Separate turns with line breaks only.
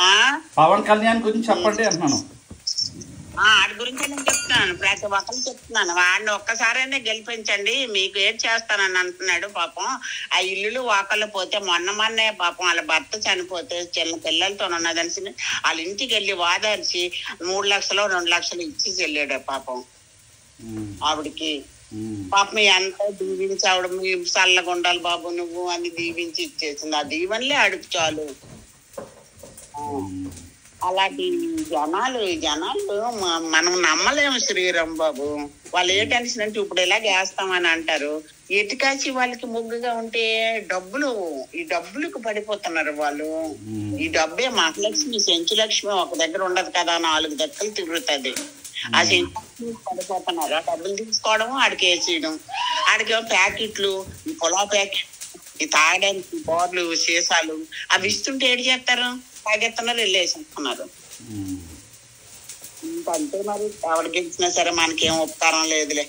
ఆ
పవన్ కళ్యాణ్ గురించి చెప్పండి అంటున్నాను.
వాడి గురించి నేను చెప్తున్నాను, ప్రతి ఒక్కరు చెప్తున్నాను. వాడిని ఒక్కసారైనా గెలిపించండి, మీకు ఏం చేస్తానని అంటున్నాడు. పాపం ఆ ఇల్లులు వాకళ్ళు పోతే మొన్నే పాపం వాళ్ళ భర్త చనిపోతే చిన్న పిల్లలతో ఉన్నదని వాళ్ళ ఇంటికి వెళ్ళి వాదార్చి 3 లక్షలు 2 లక్షలు ఇచ్చి వెళ్ళాడు పాపం ఆవిడికి. పాపం ఎంత దీవించి ఆవిడ మీ చల్లగుండాలి బాబు నువ్వు అని దీవించి ఇచ్చేసింది. ఆ దీవెనలే అడుగు చాలు. అలాంటి జనాలు మనం నమ్మలేము శ్రీరామ్ బాబు. వాళ్ళు ఏ టెన్షన్ అంటే ఇప్పుడు ఇలాగ వేస్తామని అంటారు. ఎటుకాచి వాళ్ళకి ముగ్గుగా ఉంటే ఈ డబ్బులకు పడిపోతున్నారు వాళ్ళు. ఈ డబ్బే మహాలక్ష్మి సెంచులక్ష్మి ఒక దగ్గర ఉండదు కదా, 4 దగ్గర తిరుగుతుంది. ఆ సెంచులక్ష్మి పడిపోతున్నారు. ఆ డబ్బులు తీసుకోవడం, ఆడికి వేసేయడం. ఆడికేమో ప్యాకెట్లు, ఈ పొలావ్ ప్యాకెట్, ఈ తాగడానికి బోర్లు సీసాలు అవి ఇస్తుంటే ఏడు చేస్తారు, తాగెత్తన్నారు, వెళ్ళేసుకున్నారు. ఇంకంతే మరి. ఎవరు గెలిచినా సరే మనకేం ఉపకారం లేదులే.